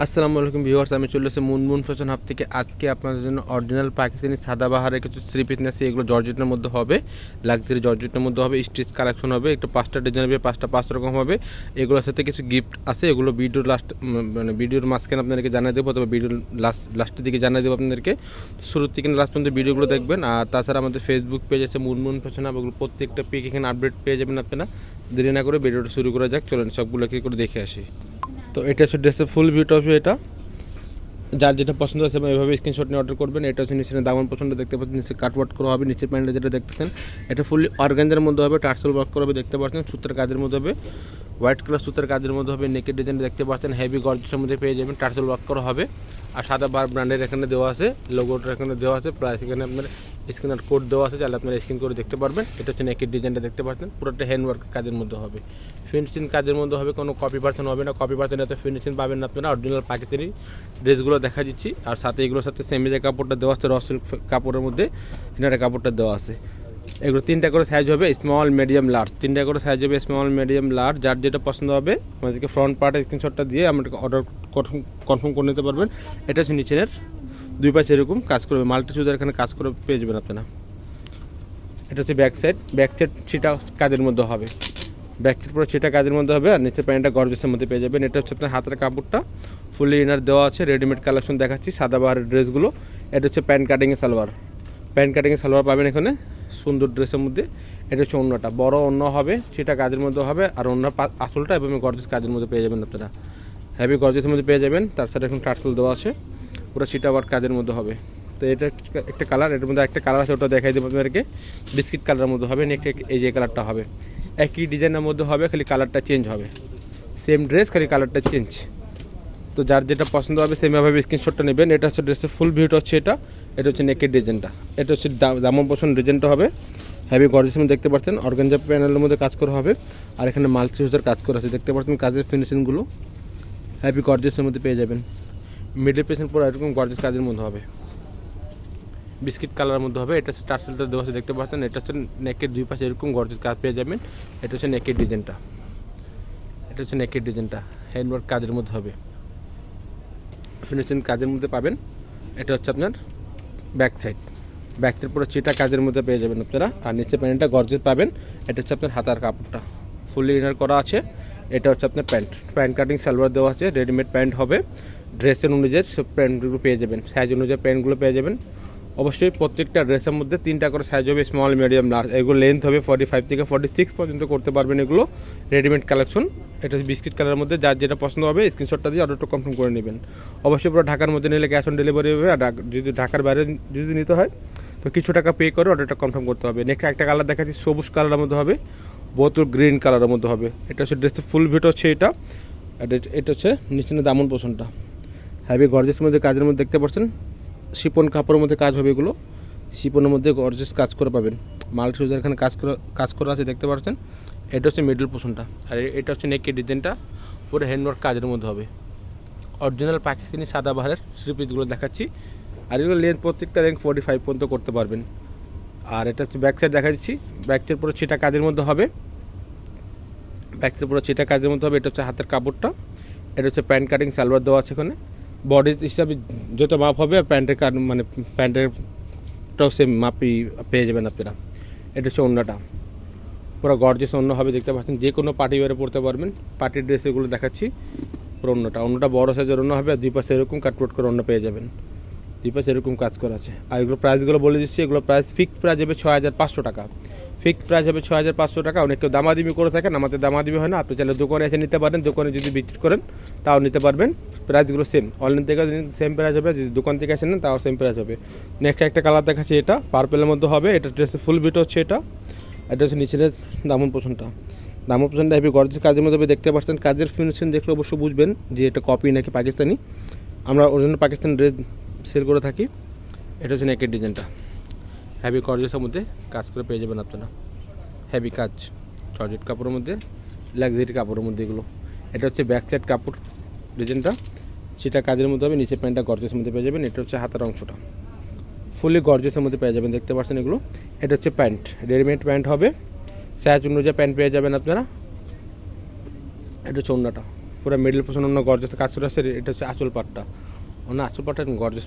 আসসালামু আলাইকুম ভিউয়ার্স, আমি চলে এসেছি মুনমুন ফ্যাশন হাব থেকে। আজকে আপনাদের জন্য অরিজিনাল পাকিস্তানি সাদাবাহারের কিছু থ্রি পিস নিয়ে আসি। এগুলো জর্জেটের মধ্যে হবে, লাক্সারি জর্জেটের মধ্যে হবে, স্টিচ কালেকশন হবে, একটু 5টা ডিজাইন হবে, 5টা 5 রকম হবে। এগুলোর সাথে কিছু গিফট আছে, এগুলো ভিডিওর ভিডিওর মাঝখানে আপনাদেরকে জানিয়ে দেবো, তবে ভিডিওর লাস্টের দিকে জানিয়ে দেবো আপনাদেরকে। শুরুর থেকে লাস্ট পর্যন্ত ভিডিওগুলো দেখবেন। আর তাছাড়া আমাদের ফেসবুক পেজ আছে মুনমুন ফ্যাশন হাব, ওগুলো প্রত্যেকটা পিক এখানে আপডেট পেয়ে যাবেন আপনারা। দেরি না করে ভিডিওটা শুরু করা যাক, চলেন সবগুলো কি করে দেখে আসি। তো এটা হচ্ছে ড্রেসের ফুল ভিউটা হবে। এটা যার যেটা পছন্দ আছে এভাবে স্ক্রিনশট নিয়ে অর্ডার করবেন। এটা হচ্ছে নিচে দামান পছন্দ দেখতে পাচ্ছেন, নিচে কাটওয়ার্ক করা হবে, নিচে প্যান্টে যেটা দেখতেছেন এটা ফুললি অর্গানজার মধ্যে হবে, টার্সেল ওয়ার্ক করা হবে দেখতে পাচ্ছেন, সুতার কাজের মধ্যে হবে, হোয়াইট কালার সুতার কাজের মধ্যে হবে, নেকের ডিজাইন দেখতে পাচ্ছেন, হেভি গর্জেসের মধ্যে পেয়ে যাবেন, টার্সেল ওয়ার্ক করা হবে। আর সাদা বার ব্র্যান্ডের এখানে দেওয়া আছে, লোগোটা এখানে দেওয়া আছে, প্রাইস এখানে আপনার স্ক্রিনার কোড দেওয়া আছে, তাহলে আপনারা স্ক্রিন করে দেখতে পারবেন। এটা হচ্ছে নেকের ডিজাইনটা দেখতে পাচ্ছেন, পুরোটা হ্যান্ডওয়ার্ক কাজের মধ্যে হবে, ফিনিশিং কাজের মধ্যে হবে, কোনো কপি পার্সেন্ট হবে না। কপি পার্সেন্ট এত ফিনিশিং পাবেন না আপনারা। অরিজিনাল পাকিস্তানি ড্রেসগুলো দেখা দিচ্ছি, আর সাথে এগুলোর সাথে সেমিজের কাপড়টা দেওয়া আছে, র সিল্ক কাপড়ের মধ্যে ইনারের কাপড়টা দেওয়া আছে। এগুলো 3টা করে সাইজ হবে, স্মল মিডিয়াম লার্জ, 3টা করে সাইজ হবে, স্মল মিডিয়াম লার্জ। যার যেটা পছন্দ হবে আমাদেরকে ফ্রন্ট পার্টের স্ক্রিনশটটা দিয়ে আমাদেরকে অর্ডার কনফার্ম করে নিতে পারবেন। এটা হচ্ছে নিচের দুই পাশে এরকম কাজ করবে, মাল্টি সুতার এখানে কাজ করে পেয়ে যাবেন আপনারা। এটা হচ্ছে ব্যাক সাইড, সেটা কাজের মধ্যে হবে, ব্যাক সাইড পুরো সেটা কাজের মধ্যে হবে। আর নিচের প্যান্টটা গর্জেসের মধ্যে পেয়ে যাবেন। এটা হচ্ছে আপনার হাতের কাপড়টা ফুলি ইনার দেওয়া আছে, রেডিমেড কালেকশন দেখাচ্ছি সাদাবাহারের ড্রেসগুলো। এটা হচ্ছে প্যান্ট কাটিংয়ে সালোয়ার, প্যান্ট কাটিংয়ে সালোয়ার পাবেন এখানে সুন্দর ড্রেসের মধ্যে। এটা হচ্ছে অন্যটা বড় অন্য হবে, সেটা কাজের মধ্যে হবে, আর অন্য আসলটা এবং গর্জেস কাজের মধ্যে পেয়ে যাবেন আপনারা, হেভি গর্জেসের মধ্যে পেয়ে যাবেন। তার সাথে এখন টার্সেল দেওয়া আছে, পুরো সিটা ওয়ার্ক কাজের মধ্যে হবে। তো এটা একটা কালার, এটার মধ্যে একটা কালার আছে, ওটা দেখাই দেবো আপনাদেরকে, বিস্কিট কালারের মধ্যে হবে। নেক্সট এই যে কালারটা হবে, একই ডিজাইনের মধ্যে হবে, খালি কালারটা চেঞ্জ হবে, সেম ড্রেস খালি কালারটা চেঞ্জ। তো যার যেটা পছন্দ হবে সেমভাবে স্ক্রিনশটটা নেবেন। এটা হচ্ছে ড্রেসের ফুল ভিউটা হচ্ছে এটা, এটা হচ্ছে নেকের ডিজাইনটা, এটা হচ্ছে দামন পছন্দ ডিজাইনটা হবে, হেভি গর্জেস মধ্যে দেখতে পাচ্ছেন, অর্গানজা প্যানেলের মধ্যে কাজ করা হবে। আর এখানে মাল্টি সুতার কাজ করা আছে দেখতে পাচ্ছেন, কাজের ফিনিশিংগুলো হেভি গর্জেসের মধ্যে পেয়ে যাবেন। মিডল পেসেন্ট পুরো এরকম গর্জেস কাজের মধ্যে হবে, বিস্কিট কালারের মধ্যে হবে। এটা হচ্ছে টার্সেলটা দেওয়া আছে দেখতে পাচ্ছেন, এটা হচ্ছে নেকের দুই পাশে এরকম গর্জেস কাজ পেয়ে যাবেন। এটা হচ্ছে নেকের ডিজাইনটা, এটা হচ্ছে নেকের ডিজাইনটা হ্যান্ডওয়ার্ক কাজের মধ্যে হবে, ফিনিশিং কাজের মধ্যে পাবেন। এটা হচ্ছে আপনার ব্যাক সাইড, পুরো চিটা কাজের মধ্যে পেয়ে যাবেন আপনারা। আর নিচে প্যান্টটা গর্জেস পাবেন। এটা হচ্ছে আপনার হাতার কাপড়টা ফুললি ইনার করা আছে। এটা হচ্ছে আপনার প্যান্ট কাটিং সালোয়ার দেওয়া আছে, রেডিমেড প্যান্ট হবে, ড্রেসের অনুযায়ী সব প্যান্টগুলো পেয়ে যাবেন, সাইজ অনুযায়ী প্যান্টগুলো পেয়ে যাবেন। অবশ্যই প্রত্যেকটা ড্রেসের মধ্যে 3টা করে সাইজ হবে, স্মল মিডিয়াম লার্জ। এগুলো লেন্থ হবে 45 থেকে 46 পর্যন্ত করতে পারবেন, এগুলো রেডিমেড কালেকশন। এটা বিস্কিট কালারের মধ্যে, যার যেটা পছন্দ হবে স্ক্রিনশটটা দিয়ে অর্ডারটা কনফার্ম করে নেবেন। অবশ্যই পুরো ঢাকার মধ্যে নিলে ক্যাশ অন ডেলিভারি হবে, আর যদি ঢাকার বাইরে যদি নিতে হয় তো কিছু টাকা পে করে অর্ডারটা কনফার্ম করতে হবে। নেক্সট একটা কালার দেখাচ্ছি, সবুজ কালারের মধ্যে হবে, বোতল গ্রিন কালারের মধ্যে হবে। এটা হচ্ছে ড্রেসের ফুল ভিউটা হচ্ছে এটা, এটা হচ্ছে নিচে দামন পোষণটা হেভি গর্জেসের মধ্যে কাজের মধ্যে দেখতে পাচ্ছেন, শিপন কাপড়ের মধ্যে কাজ হবে, এগুলো শিপনের মধ্যে গর্জেস কাজ করে পাবেন, মাল্টি সুতার এখানে কাজ করা আছে দেখতে পাচ্ছেন। এটা হচ্ছে মিডল পোষণটা, আর এটা হচ্ছে নেকের ডিজাইনটা পুরো হ্যান্ডওয়ার্ক কাজের মধ্যে হবে। অরিজিনাল পাকিস্তানি সাদাবাহারের থ্রি পিসগুলো দেখাচ্ছি, আর এগুলো লেন্থ প্রত্যেকটা র্যাঙ্ক 45 পর্যন্ত করতে পারবেন। আর এটা হচ্ছে ব্যাক সাইড দেখা দিচ্ছি, ব্যাক সাইড পুরো ছিটা কাজের মধ্যে হবে, ব্যাক সাইড পুরো ছিটা কাজের মধ্যে হবে। এটা হচ্ছে হাতের কাপড়টা, এটা হচ্ছে প্যান্ট কাটিং সালোয়ার দেওয়া আছে এখানে, বডির হিসাবে যত মাপ হবে প্যান্টের মানে প্যান্টেরটাও সেম মাপই পেয়ে যাবেন আপনারা। এটা হচ্ছে অন্যটা পুরো গর্জেস অন্য হবে দেখতে পাচ্ছেন, যে কোনো পার্টি ওয়ারে পরতে পারবেন। পার্টির ড্রেস এগুলো দেখাচ্ছি, পুরো অন্যটা বড়ো সাইজের অন্য হবে, আর দুই পাশে এরকম কাটওয়ার্ক করে অন্য পেয়ে যাবেন, দুই পাশে এরকম কাজ করা আছে। আর এগুলো প্রাইসগুলো বলে দিচ্ছি, এগুলো প্রাইস ফিক্সড প্রাইস হবে 6500 টাকা, ফিক্সড প্রাইস হবে 6500 টাকা। অনেক কেউ দামাদামি করে থাকেন, আমাদের দামাদামি হয় না, আপনি চাইলে দোকানে এসে নিতে পারেন, দোকানে যদি ভিজিট করেন তাও নিতে পারবেন। প্রাইসগুলো সেম, অনলাইন থেকে সেম প্রাইস হবে, যদি দোকান থেকে এসে নেন তাও সেম প্রাইস হবে। নেক্সট একটা কালার দেখাচ্ছি, এটা পার্পেলের মধ্যে হবে, এটা ড্রেসের ফুল বিট হচ্ছে এটা, এটা হচ্ছে নিচের দামন পোষণটা, দামন পোষণটা হেভি গর্জেস কাজের মধ্যে দেখতে পাচ্ছেন। কাজের ফিনিশিং দেখলে অবশ্যই বুঝবেন যে এটা কপি নাকি পাকিস্তানি, আমরা অরিজিনাল পাকিস্তানি ড্রেস সেল করে থাকি। এটা হচ্ছে নেকের ডিজাইনটা, হেভি গর্জেসের মধ্যে কাজ করে পেয়ে যাবেন আপনারা, হেভি কাজ জর্জেট কাপড়ের মধ্যে, লাক্সারি কাপড়ের মধ্যে এগুলো। এটা হচ্ছে ব্যাক সাইড কাপড় ডিজাইনটা, সেটা কাজের মধ্যে হবে, নিচে প্যান্টটা গর্জেসের মধ্যে পেয়ে যাবেন। এটা হচ্ছে হাতের অংশটা ফুলি গর্জেসের মধ্যে পেয়ে যাবেন দেখতে পাচ্ছেন এগুলো। এটা হচ্ছে প্যান্ট, রেডিমেড প্যান্ট হবে, সাইজ অনুযায়ী প্যান্ট পেয়ে যাবেন আপনারা। এটা হচ্ছে ওড়নাটা, পুরো মিডল পোর্শন অন্য গর্জাস কাজ করে আছে। এটা হচ্ছে আঁচল পাটটা, অন্য আঁচল পাটটা গর্জাস